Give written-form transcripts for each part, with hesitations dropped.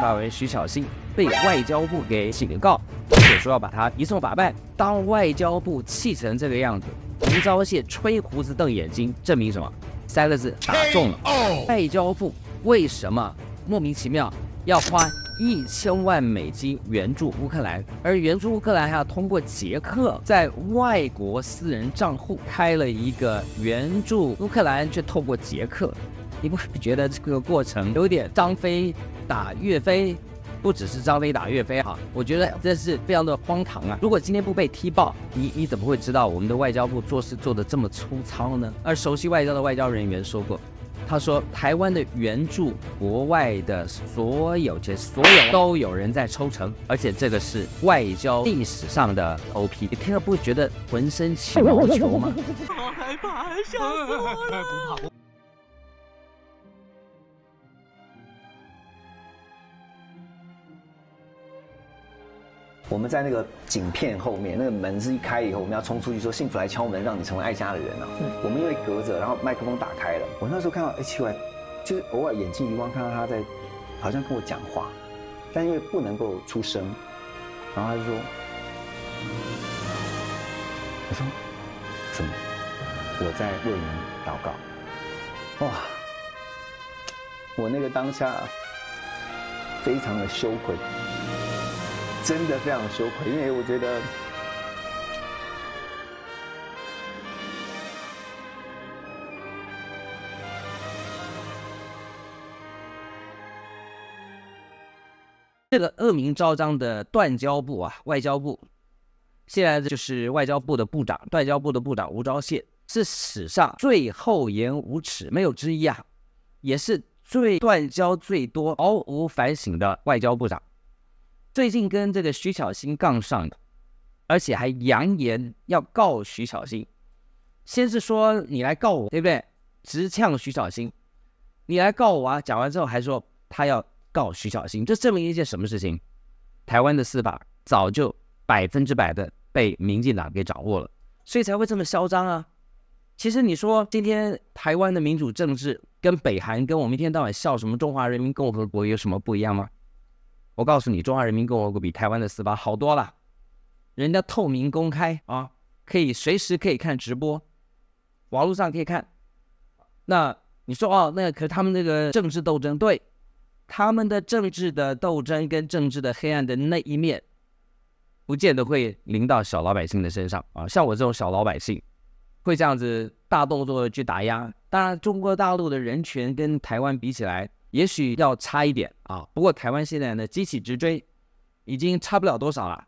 法委员徐巧芯被外交部给警告，而且说要把他移送法办。当外交部气成这个样子，吴钊燮吹胡子瞪眼睛，证明什么？3个字打中了。外交部为什么莫名其妙要花1000万美金援助乌克兰，而援助乌克兰还要通过捷克在外国私人账户开了一个援助乌克兰，却透过捷克，你不觉得这个过程有点张飞打岳飞？不只是张飞打岳飞哈，我觉得这是非常的荒唐啊！如果今天不被踢爆，你怎么会知道我们的外交部做事做得这么粗糙呢？而熟悉外交的外交人员说过，他说台湾的援助国外的所有都有人在抽成，而且这个是外交历史上的 OP， 你听了不觉得浑身起毛球吗？好害怕，吓死我了！不怕。我们在那个景片后面，那个门是一开以后，我们要冲出去说幸福来敲门，让你成为爱家的人啊。我们因为隔着，然后麦克风打开了，我那时候看到，奇怪，就是偶尔眼睛一望，看到他在好像跟我讲话，但因为不能够出声，然后他就说，我说什么？我在为你祷告。哇，我那个当下非常的羞愧。真的非常羞愧，因为我觉得这个恶名昭彰的断交部啊，外交部，现在就是外交部的部长，外交部的部长吴钊燮是史上最厚颜无耻，没有之一啊，也是最断交最多、毫无反省的外交部长。最近跟这个徐巧芯杠上的，而且还扬言要告徐巧芯。先是说你来告我，对不对？直呛徐巧芯，你来告我啊！讲完之后还说他要告徐巧芯，这证明一件什么事情？台湾的司法早就100%的被民进党给掌握了，所以才会这么嚣张啊！其实你说今天台湾的民主政治跟北韩跟我们一天到晚笑什么中华人民共和国有什么不一样吗？我告诉你，中华人民共和国比台湾的司法好多了，人家透明公开啊，可以随时可以看直播，网络上可以看。那你说哦，那可是他们那个政治斗争，对，他们的政治的斗争跟政治的黑暗的那一面，不见得会临到小老百姓的身上啊。像我这种小老百姓，会这样子大动作的去打压。当然，中国大陆的人权跟台湾比起来，也许要差一点啊，不过台湾现在呢急起直追，已经差不了多少了。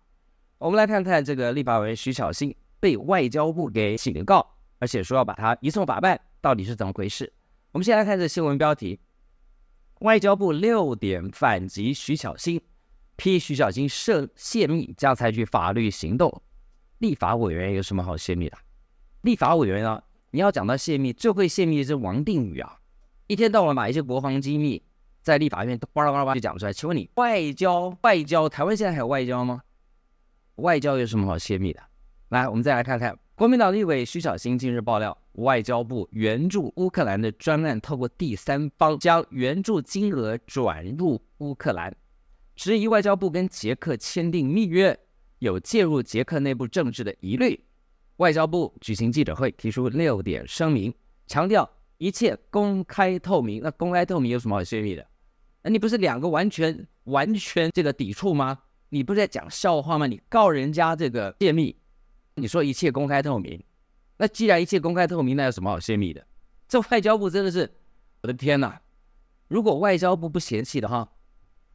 我们来看看这个立法委员徐巧芯被外交部给警告，而且说要把他移送法办，到底是怎么回事？我们先来看这新闻标题：外交部6点反击徐巧芯，批徐巧芯泄密，将采取法律行动。立法委员有什么好泄密的？立法委员啊，你要讲到泄密，最会泄密的是王定宇啊。一天到晚把一些国防机密在立法院巴拉巴拉就讲出来。请问你外交，台湾现在还有外交吗？外交有什么好泄密的？来，我们再来看看国民党立委徐巧芯近日爆料，外交部援助乌克兰的专案透过第三方将援助金额转入乌克兰，质疑外交部跟捷克签订密约，有介入捷克内部政治的疑虑。外交部举行记者会，提出6点声明，强调一切公开透明。那公开透明有什么好泄密的？你不是两个完全这个抵触吗？你不是在讲笑话吗？你告人家这个泄密，你说一切公开透明，那既然一切公开透明，那有什么好泄密的？这外交部真的是，我的天哪！如果外交部不嫌弃的话，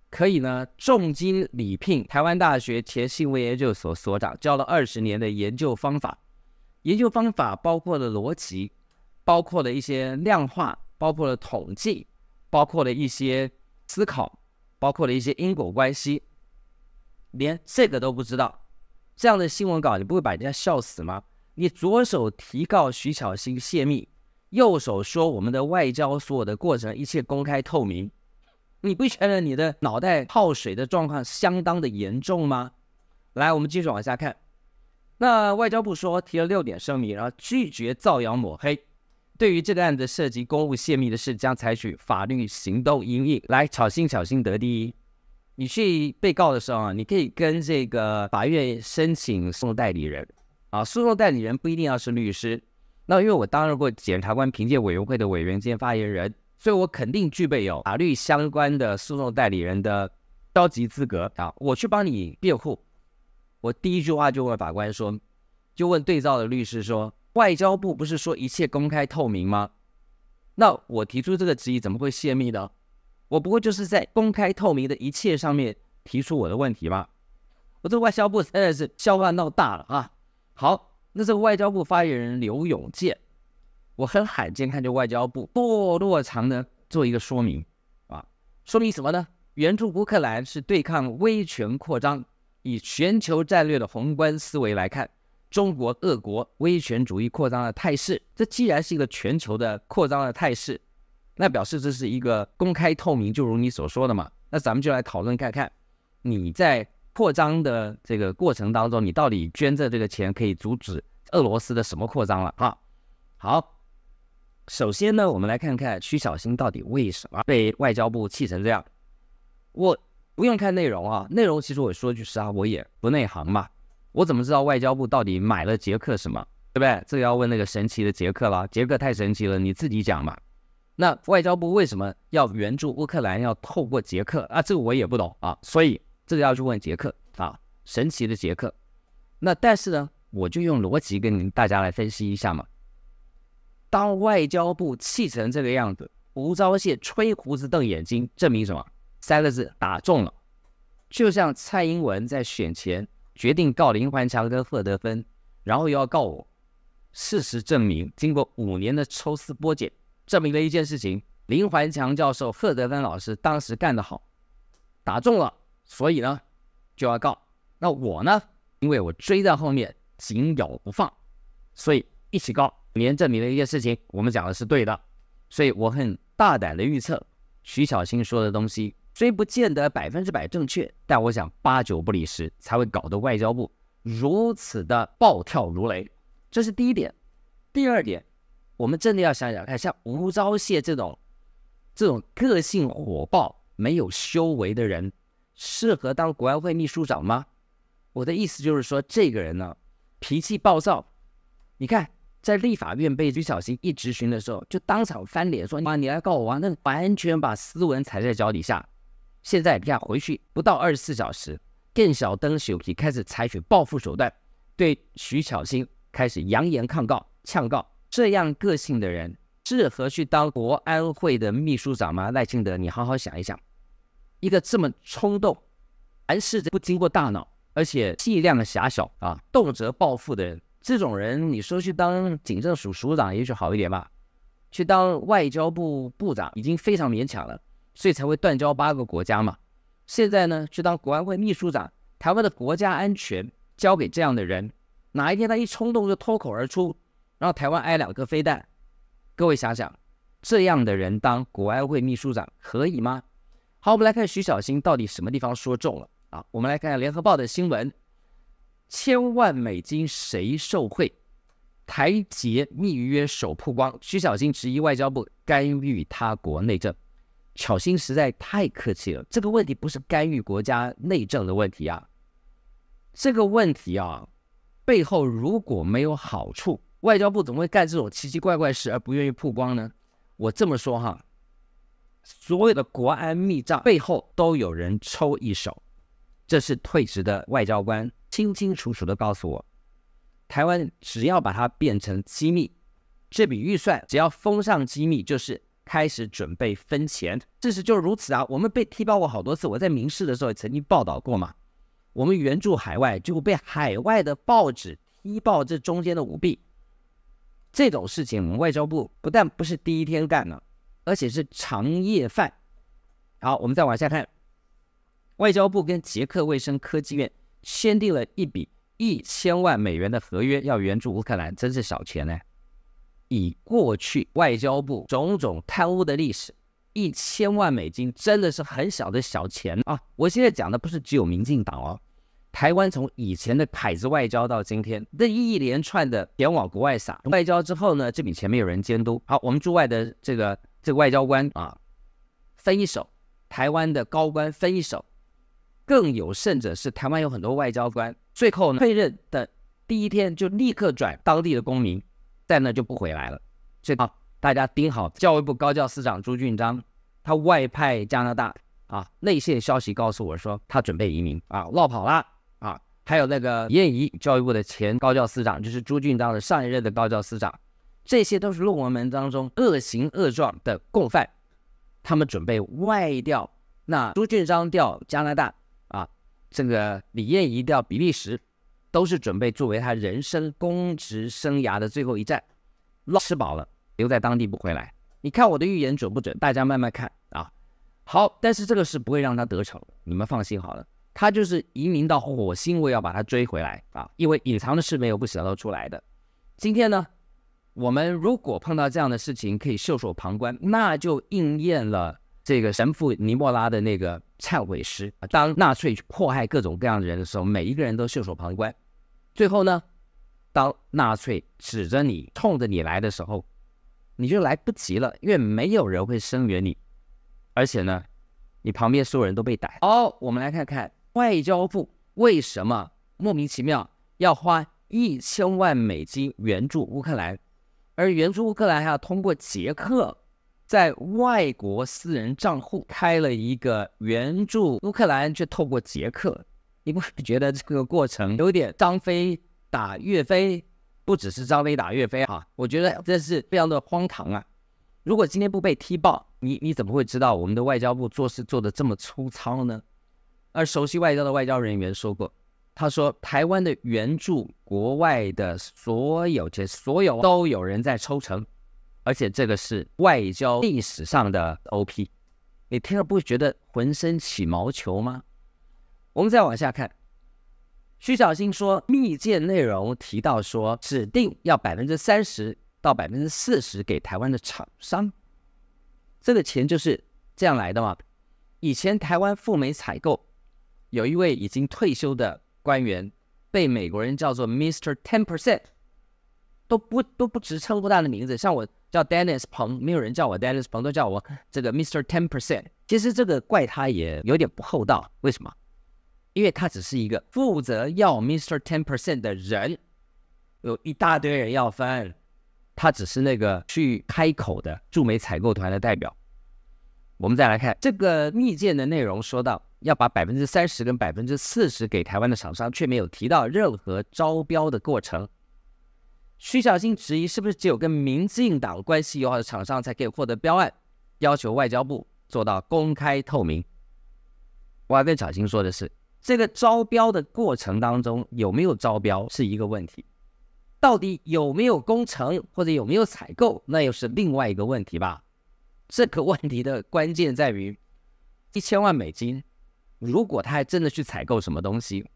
可以呢重金礼聘台湾大学前新闻研究所所长，教了20年的研究方法。研究方法包括了逻辑，包括了一些量化，包括了统计，包括了一些思考，包括了一些因果关系，连这个都不知道，这样的新闻稿你不会把人家笑死吗？你左手提告徐巧芯泄密，右手说我们的外交所有的过程一切公开透明，你不觉得你的脑袋泡水的状况相当的严重吗？来，我们继续往下看。那外交部说提了6点声明，然后拒绝造谣抹黑，对于这个案子涉及公务泄密的事，将采取法律行动因应。来，巧芯得第一。你去被告的时候啊，你可以跟这个法院申请诉讼代理人啊，诉讼代理人不一定要是律师。那因为我担任过检察官评鉴委员会的委员兼发言人，所以我肯定具备有法律相关的诉讼代理人的高级资格啊。我去帮你辩护，我第一句话就问法官说，就问对照的律师说，外交部不是说一切公开透明吗？那我提出这个质疑怎么会泄密呢？我不过就是在公开透明的一切上面提出我的问题嘛。我这个外交部真的是笑话闹大了啊！好，那这个外交部发言人刘永健，我很罕见看见外交部落长的做一个说明啊，说明什么呢？援助乌克兰是对抗威权扩张，以全球战略的宏观思维来看，中国俄国威权主义扩张的态势，这既然是一个全球的扩张的态势，那表示这是一个公开透明，就如你所说的嘛。那咱们就来讨论看看，你在扩张的这个过程当中，你到底捐赠这个钱可以阻止俄罗斯的什么扩张了啊？好，首先呢，我们来看看徐小新到底为什么被外交部气成这样。我不用看内容啊，内容其实我说句实话，我也不内行嘛，我怎么知道外交部到底买了捷克什么，对不对？这个要问那个神奇的捷克了，捷克太神奇了，你自己讲嘛。那外交部为什么要援助乌克兰，要透过捷克啊？这个我也不懂啊，所以这个要去问捷克啊，神奇的捷克。那但是呢，我就用逻辑跟大家来分析一下嘛。当外交部气成这个样子，吴钊燮吹胡子瞪眼睛，证明什么？3个字，打中了。就像蔡英文在选前决定告林环强跟贺德芬，然后又要告我，事实证明，经过5年的抽丝剥茧，证明了一件事情：林环强教授、贺德芬老师当时干得好，打中了，所以呢就要告。那我呢，因为我追在后面，紧咬不放，所以一起告。5年证明了一件事情，我们讲的是对的，所以我很大胆的预测，徐小新说的东西虽不见得100%正确，但我想8、9不离10，才会搞得外交部如此的暴跳如雷。这是第一点。第二点，我们真的要想想看，像吴钊燮这种个性火爆、没有修为的人，适合当国安会秘书长吗？我的意思就是说，这个人呢，脾气暴躁。你看，在立法院被徐小新一质询的时候，就当场翻脸说：“你来告我啊！”那完全把斯文踩在脚底下。现在你看，回去不到24小时，更小灯手提开始采取报复手段，对徐小新开始扬言抗告、呛告。这样个性的人适合去当国安会的秘书长吗？赖清德，你好好想一想，一个这么冲动、凡事不经过大脑，而且气量狭小啊，动辄报复的人，这种人你说去当警政署署长也许好一点吧，去当外交部部长已经非常勉强了，所以才会断交8个国家嘛。现在呢，去当国安会秘书长，台湾的国家安全交给这样的人，哪一天他一冲动就脱口而出，然后台湾挨2颗飞弹，各位想想，这样的人当国安会秘书长可以吗？好，我们来看徐小新到底什么地方说中了啊？我们来看看联合报的新闻，1000万美金谁受贿？台捷密约首曝光，徐小新质疑外交部干预他国内政。巧心实在太客气了，这个问题不是干预国家内政的问题啊，这个问题啊，背后如果没有好处，外交部怎么会干这种奇奇怪怪事而不愿意曝光呢？我这么说哈，所有的国安密账背后都有人抽一手，这是退职的外交官清清楚楚的告诉我，台湾只要把它变成机密，这笔预算只要封上机密，就是开始准备分钱。事实就如此啊，我们被踢爆过好多次，我在民视的时候也曾经报道过嘛，我们援助海外就被海外的报纸踢爆这中间的舞弊，这种事情我们外交部不但不是第一天干了，而且是常夜饭。好，我们再往下看，外交部跟捷克卫生科技院签订了一笔1000万美元的合约，要援助乌克兰，真是小钱呢。以过去外交部种种贪污的历史，1000万美金真的是很小的小钱啊！我现在讲的不是只有民进党哦，台湾从以前的凯子外交到今天，这一连串的钱往国外撒，外交之后呢，这笔钱没有人监督。好，我们驻外的这个外交官啊，分一手，台湾的高官分一手，更有甚者是台湾有很多外交官，最后呢退任的第一天就立刻转当地的公民，在那就不回来了。所以大家盯好，教育部高教司长朱俊章，他外派加拿大啊，内线消息告诉我说他准备移民啊，落跑啦啊。还有那个李彦仪，教育部的前高教司长，就是朱俊章的上一任的高教司长，这些都是论文门当中恶行恶状的共犯，他们准备外调。那朱俊章调加拿大啊，这个李彦仪调比利时，都是准备作为他人生公职生涯的最后一站，吃饱了留在当地不回来。你看我的预言准不准？大家慢慢看啊。好，但是这个事不会让他得逞，你们放心好了。他就是移民到火星，我也要把他追回来啊！因为隐藏的事没有不显露出来的。今天呢，我们如果碰到这样的事情，可以袖手旁观，那就应验了这个神父尼莫拉的那个忏悔诗。当纳粹迫害各种各样的人的时候，每一个人都袖手旁观。最后呢，当纳粹指着你、冲着你来的时候，你就来不及了，因为没有人会声援你，而且呢，你旁边所有人都被逮。好，我们来看看外交部为什么莫名其妙要花1000万美金援助乌克兰，而援助乌克兰还要通过捷克在外国私人账户开了一个援助乌克兰，却透过捷克，你不会觉得这个过程有点张飞打岳飞？不只是张飞打岳飞啊，我觉得这是非常的荒唐啊！如果今天不被踢爆，你怎么会知道我们的外交部做事做得这么粗糙呢？而熟悉外交的外交人员说过，他说台湾的援助国外的所有都有人在抽成，而且这个是外交历史上的 OP， 你听了不会觉得浑身起毛球吗？我们再往下看，徐小新说密件内容提到说指定要30%到40%给台湾的厂商，这个钱就是这样来的嘛。以前台湾赴美采购，有一位已经退休的官员被美国人叫做 Mr. 10%， 都不直称呼他的名字，像我叫 Dennis 彭，没有人叫我 Dennis 彭，都叫我这个 Mr. 10%。 其实这个怪他也有点不厚道，为什么？因为他只是一个负责要 Mr. 10% 的人，有一大堆人要分，他只是那个去开口的驻美采购团的代表。我们再来看这个密件的内容，说到要把30%跟40%给台湾的厂商，却没有提到任何招标的过程。徐小新质疑是不是只有跟民进党关系友好的厂商才可以获得标案，要求外交部做到公开透明。我要跟小新说的是，这个招标的过程当中有没有招标是一个问题，到底有没有工程或者有没有采购，那又是另外一个问题吧。这个问题的关键在于1000万美金，如果他还真的去采购什么东西，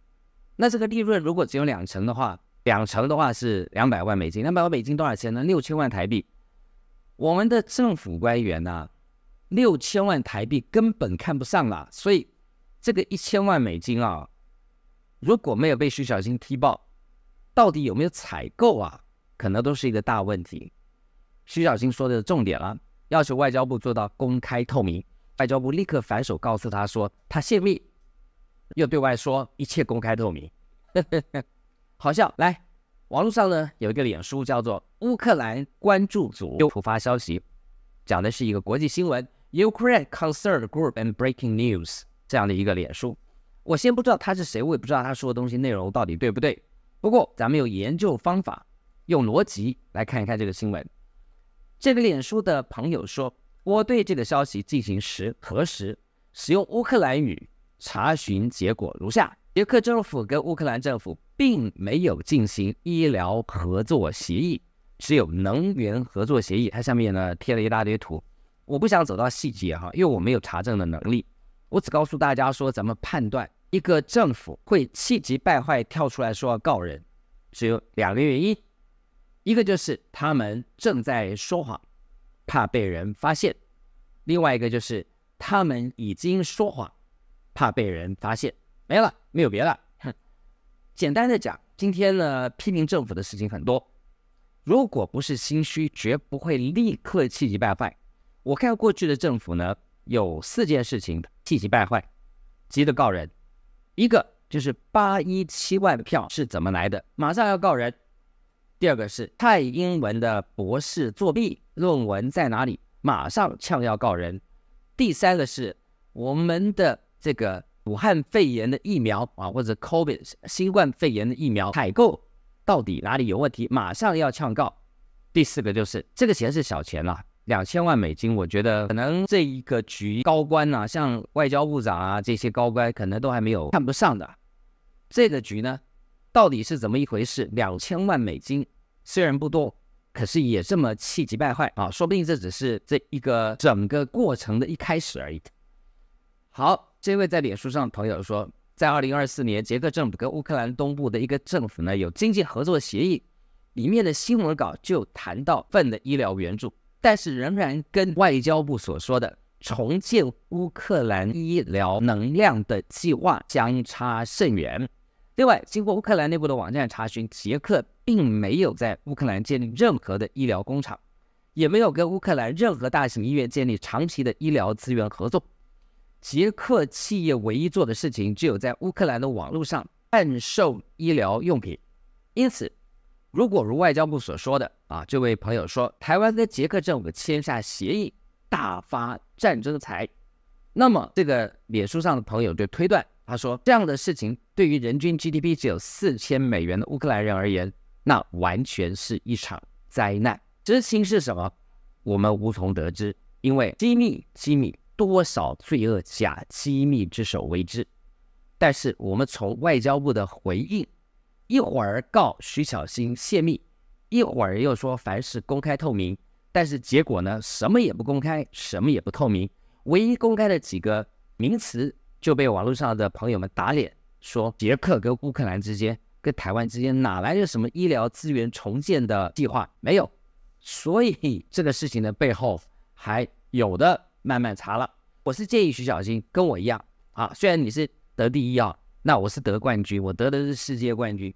那这个利润如果只有2成的话，2成的话是200万美金，200万美金多少钱呢？6000万台币。我们的政府官员啊，6000万台币根本看不上啦，所以这个1000万美金啊，如果没有被徐小新踢爆，到底有没有采购啊，可能都是一个大问题。徐小新说的重点了，要求外交部做到公开透明。外交部立刻反手告诉他说他泄密，又对外说一切公开透明。好笑。来，网络上呢有一个脸书叫做乌克兰关注组突发消息，讲的是一个国际新闻 Ukraine Concerned Group and Breaking News 这样的一个脸书。我先不知道他是谁，我也不知道他说的东西内容到底对不对，不过咱们有研究方法，用逻辑来看一看这个新闻。这个脸书的朋友说，我对这个消息进行核实，使用乌克兰语查询结果如下：捷克政府跟乌克兰政府并没有进行医疗合作协议，只有能源合作协议。它下面呢贴了一大堆图，我不想走到细节哈，因为我没有查证的能力，我只告诉大家说，咱们判断一个政府会气急败坏跳出来说要告人，只有2个原因，一个就是他们正在说谎，怕被人发现；另外一个就是他们已经说谎，怕被人发现。没了，没有别的。简单的讲，今天呢批评政府的事情很多，如果不是心虚，绝不会立刻气急败坏。我看过去的政府呢，有4件事情气急败坏，急着告人，一个就是817万票是怎么来的，马上要告人；第二个是蔡英文的博士作弊，论文在哪里，马上呛要告人；第三个是我们的这个武汉肺炎的疫苗啊，或者 COVID 新冠肺炎的疫苗采购到底哪里有问题，马上要呛告；第四个就是这个钱是小钱啦，2000万美金，我觉得可能这一个局高官啊，像外交部长啊这些高官，可能都还没有看不上的。这个局呢，到底是怎么一回事？2000万美金虽然不多，可是也这么气急败坏啊，说不定这只是这一个整个过程的一开始而已。好，这位在脸书上的朋友说，在2024年，捷克政府跟乌克兰东部的一个政府呢有经济合作协议，里面的新闻稿就谈到份的医疗援助，但是仍然跟外交部所说的重建乌克兰医疗能量的计划相差甚远。另外，经过乌克兰内部的网站查询，捷克并没有在乌克兰建立任何的医疗工厂，也没有跟乌克兰任何大型医院建立长期的医疗资源合作。捷克企业唯一做的事情，只有在乌克兰的网络上贩售医疗用品。因此，如果如外交部所说的啊，这位朋友说台湾跟捷克政府签下协议，大发战争财，那么这个脸书上的朋友就推断，他说这样的事情对于人均 GDP 只有4000美元的乌克兰人而言，那完全是一场灾难。执行是什么？我们无从得知，因为机密多少罪恶假机密之手为之。但是我们从外交部的回应，一会儿告徐小新泄密，一会儿又说凡事公开透明，但是结果呢，什么也不公开，什么也不透明，唯一公开的几个名词就被网络上的朋友们打脸，说捷克跟乌克兰之间跟台湾之间哪来的什么医疗资源重建的计划？没有。所以这个事情的背后还有的慢慢查了。我是建议徐小新跟我一样啊，虽然你是得第一啊，那我是得冠军，我得的是世界冠军。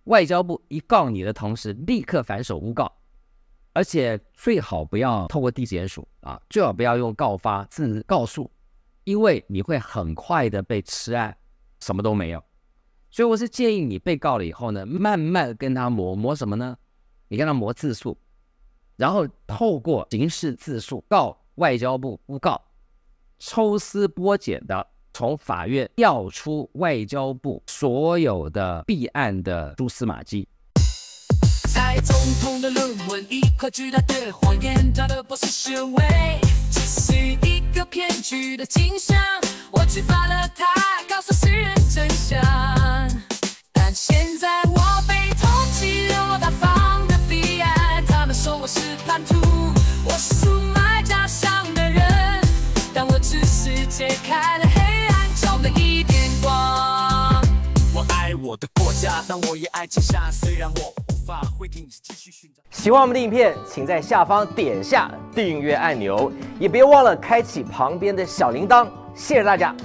外交部一告你的同时，立刻反手诬告，而且最好不要透过地检署啊，最好不要用告发自告诉，因为你会很快的被吃案，什么都没有。所以我是建议你被告了以后呢，慢慢跟他磨什么呢？你跟他磨自诉，然后透过刑事自诉告外交部诬告，抽丝剥茧的从法院调出外交部所有的弊案的蛛丝马迹。蔡总统的论文，一块巨大的谎言，他的博士学位只是一个骗局的景象。我举发了他，告诉世人真相。但现在我被通缉，我大方的彼岸，他们说我是叛徒，我是出卖家乡的人，但我只是解开了黑暗中的一点光。我爱我的国家，但我也爱天下，虽然我无法回应，继续寻找。喜欢我们的影片，请在下方点下订阅按钮，也别忘了开启旁边的小铃铛。谢谢大家。